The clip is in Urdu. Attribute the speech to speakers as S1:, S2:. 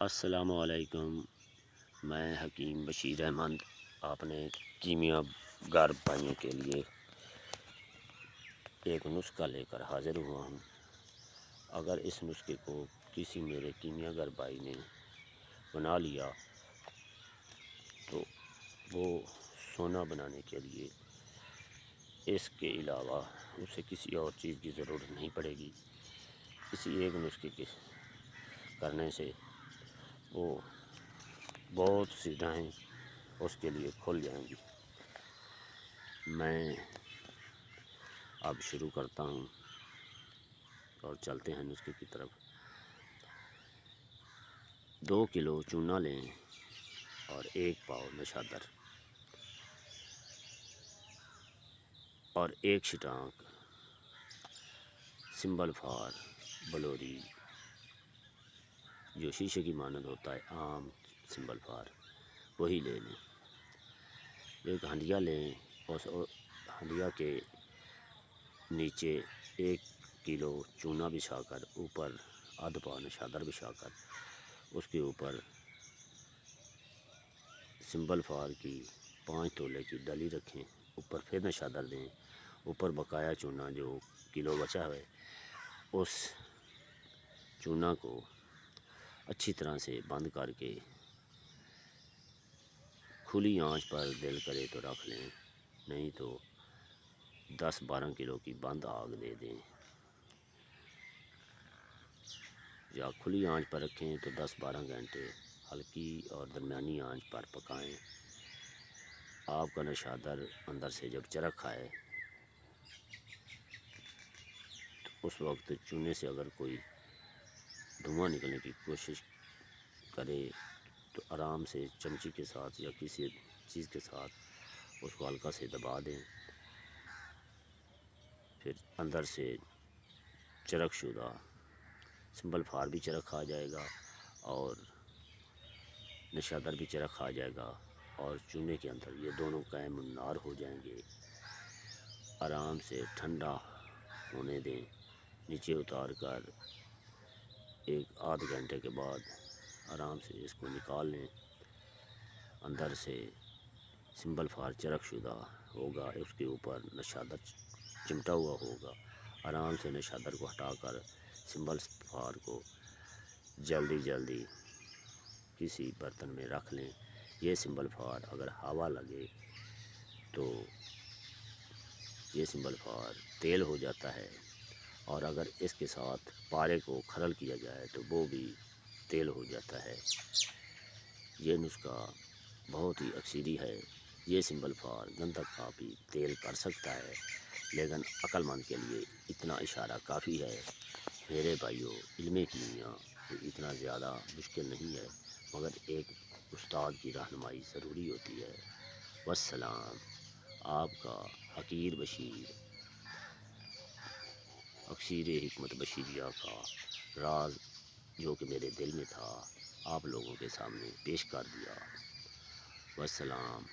S1: السلام علیکم، میں حکیم بشیر احمد اپنے کیمیا گر بھائیوں کے لیے ایک نسخہ لے کر حاضر ہوا ہوں۔ اگر اس نسخے کو کسی میرے کیمیا گر بھائی نے بنا لیا تو وہ سونا بنانے کے لیے اس کے علاوہ اسے کسی اور چیز کی ضرورت نہیں پڑے گی۔ اسی ایک نسخے کے کرنے سے وہ بہت سی راہیں اس کے لیے کھل جائیں گی۔ میں اب شروع کرتا ہوں اور چلتے ہیں نسخے کی طرف۔ 2 کلو چونا لیں اور 1 پاؤ نشادر اور 1 شٹانک سمبل فار بلوری جو شیشے کی مانند ہوتا ہے، عام سمبل فار وہی لے لیں۔ ایک ہنڈیا لیں، اس ہنڈیا کے نیچے 1 کلو چونا بچھا کر اوپر آدھ پاؤ نشادر بچھا کر اس کے اوپر سمبل فار کی 5 تولے کی ڈلی رکھیں، اوپر پھر نشادر دیں، اوپر بقایا چونا جو کلو بچا ہے اس چونا کو اچھی طرح سے بند کر کے کھلی آنچ پر دل کرے تو رکھ لیں، نہیں تو 10-12 کلو کی بند آگ دے دیں، یا کھلی آنچ پر رکھیں تو 10-12 گھنٹے ہلکی اور درمیانی آنچ پر پکائیں۔ آپ کا نشادر اندر سے جب چرخ آئے تو اس وقت چونے سے اگر کوئی دھواں نکلنے کی کوشش کرے تو آرام سے چمچی کے ساتھ یا کسی چیز کے ساتھ اس کو ہلکا سے دبا دیں، پھر اندر سے چرخ شدہ سمبل فار بھی چرخ آ جائے گا اور نشادر بھی چرخ آ جائے گا، اور چونے کے اندر یہ دونوں قائم النار ہو جائیں گے۔ آرام سے ٹھنڈا ہونے دیں، نیچے اتار کر 1-آدھ گھنٹے کے بعد آرام سے اس کو نکال لیں۔ اندر سے سمبل فار چرخ شدہ ہوگا، اس کے اوپر نشادر چمٹا ہوا ہوگا۔ آرام سے نشادر کو ہٹا کر سمبل فار کو جلدی کسی برتن میں رکھ لیں۔ یہ سمبل فار اگر ہوا لگے تو یہ سمبل فار تیل ہو جاتا ہے، اور اگر اس کے ساتھ پارے کو کھرل کیا جائے تو وہ بھی تیل ہو جاتا ہے۔ یہ نسخہ بہت ہی اکثری ہے۔ یہ سمبل فار گندھک کا بھی تیل کر سکتا ہے، لیکن عقل مند کے لیے اتنا اشارہ کافی ہے۔ میرے بھائیوں، علم کیمیا اتنا زیادہ مشکل نہیں ہے، مگر ایک استاد کی رہنمائی ضروری ہوتی ہے۔ والسلام، آپ کا حقیر بشیر، اکثیر حکمت بشیریہ کا راز جو کہ میرے دل میں تھا آپ لوگوں کے سامنے پیش کر دیا۔ والسلام۔